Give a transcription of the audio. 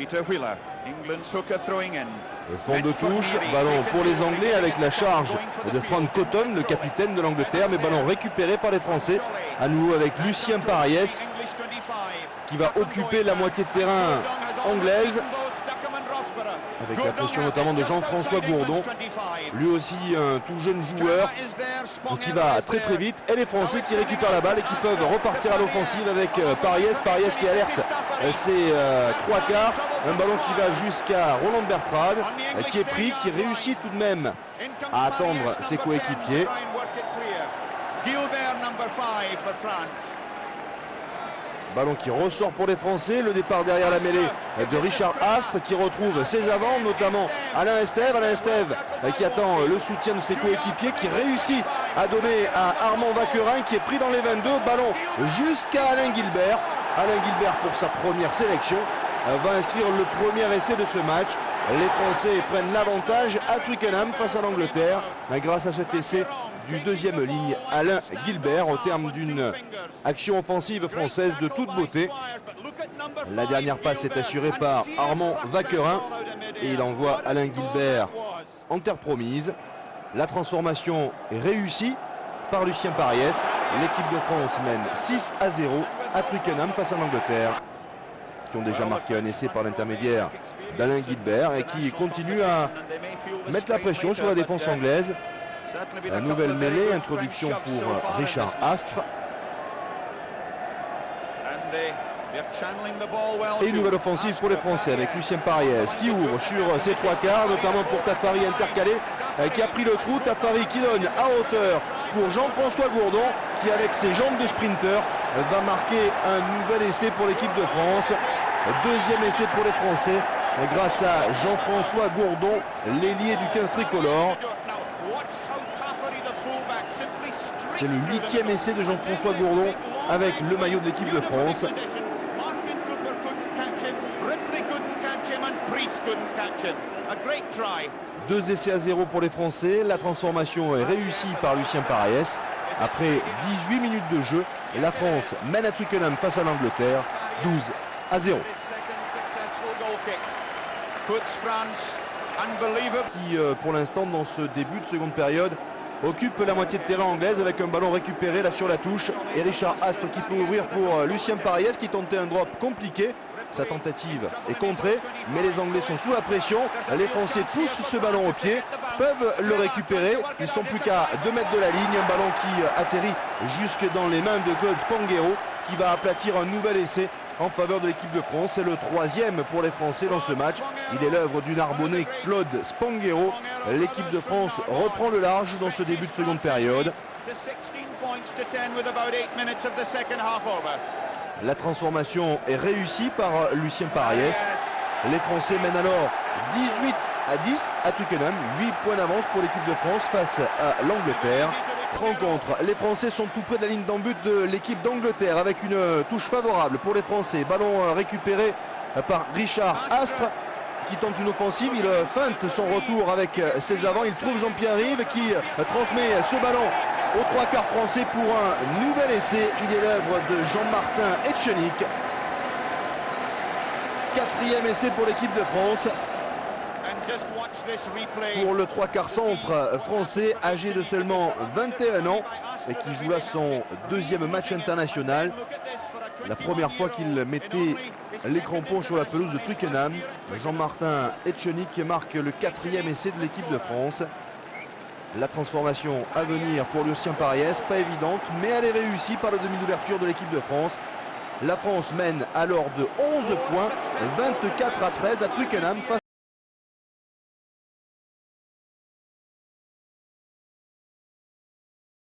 Peter Wheeler, England's hooker throwing in. Le fond de touche, ballon pour les Anglais avec la charge de Frank Cotton, le capitaine de l'Angleterre, mais ballon récupéré par les Français. À nouveau avec Lucien Pariès qui va occuper la moitié de terrain anglaise, avec la pression notamment de Jean-François Gourdon, lui aussi un tout jeune joueur qui va très très vite, et les Français qui récupèrent la balle et qui peuvent repartir à l'offensive avec Pariès qui alerte ses trois quarts, un ballon qui va jusqu'à Roland Bertrand, qui est pris, qui réussit tout de même à attendre ses coéquipiers. Ballon qui ressort pour les Français, le départ derrière la mêlée de Richard Astre qui retrouve ses avants, notamment Alain Estève qui attend le soutien de ses coéquipiers, qui réussit à donner à Armand Vacquerin qui est pris dans les 22, ballon jusqu'à Alain Gilbert. Alain Gilbert pour sa première sélection va inscrire le premier essai de ce match. Les Français prennent l'avantage à Twickenham face à l'Angleterre grâce à cet essai du deuxième ligne Alain Gilbert au terme d'une action offensive française de toute beauté. La dernière passe est assurée par Armand Vacquerin et il envoie Alain Gilbert en terre promise. La transformation est réussie par Lucien Pariès. L'équipe de France mène 6-0 à Twickenham face à l'Angleterre, qui ont déjà marqué un essai par l'intermédiaire d'Alain Gilbert et qui continue à mettre la pression sur la défense anglaise. La nouvelle mêlée, introduction pour Richard Astre. Et une nouvelle offensive pour les Français avec Lucien Pariès qui ouvre sur ses trois quarts, notamment pour Tafari intercalé qui a pris le trou. Tafari qui donne à hauteur pour Jean-François Gourdon qui, avec ses jambes de sprinter, va marquer un nouvel essai pour l'équipe de France. Deuxième essai pour les Français grâce à Jean-François Gourdon, l'ailier du 15 tricolore. C'est le 8e essai de Jean-François Gourdon avec le maillot de l'équipe de France. 2 essais à 0 pour les Français. La transformation est réussie par Lucien Pariès. Après 18 minutes de jeu, la France mène à Twickenham face à l'Angleterre 12-0. Qui pour l'instant dans ce début de seconde période occupe la moitié de terrain anglaise avec un ballon récupéré là sur la touche et Richard Astre qui peut ouvrir pour Lucien Pariès qui tentait un drop compliqué. Sa tentative est contrée, mais les Anglais sont sous la pression. Les Français poussent ce ballon au pied, peuvent le récupérer. Ils sont plus qu'à 2 mètres de la ligne. Un ballon qui atterrit jusque dans les mains de Claude Spanghero qui va aplatir un nouvel essai en faveur de l'équipe de France. C'est le 3e pour les Français dans ce match. Il est l'œuvre du Narbonnais Claude Spanghero. L'équipe de France reprend le large dans ce début de seconde période. La transformation est réussie par Lucien Pariès. Les Français mènent alors 18-10 à Twickenham. 8 points d'avance pour l'équipe de France face à l'Angleterre. Rencontre. Les Français sont tout près de la ligne d'en but de l'équipe d'Angleterre avec une touche favorable pour les Français. Ballon récupéré par Richard Astre qui tente une offensive. Il feinte son retour avec ses avants. Il trouve Jean-Pierre Rive qui transmet ce ballon aux trois quarts français pour un nouvel essai. Il est l'œuvre de Jean-Martin Etchenik. 4e essai pour l'équipe de France. Pour le trois quarts centre français, âgé de seulement 21 ans et qui joue là son 2e match international. La première fois qu'il mettait les crampons sur la pelouse de Twickenham. Jean-Martin Etchenik marque le 4e essai de l'équipe de France. La transformation à venir pour Lucien Pariès, pas évidente, mais elle est réussie par le demi d'ouverture de l'équipe de France. La France mène alors de 11 points, 24-13 à Twickenham face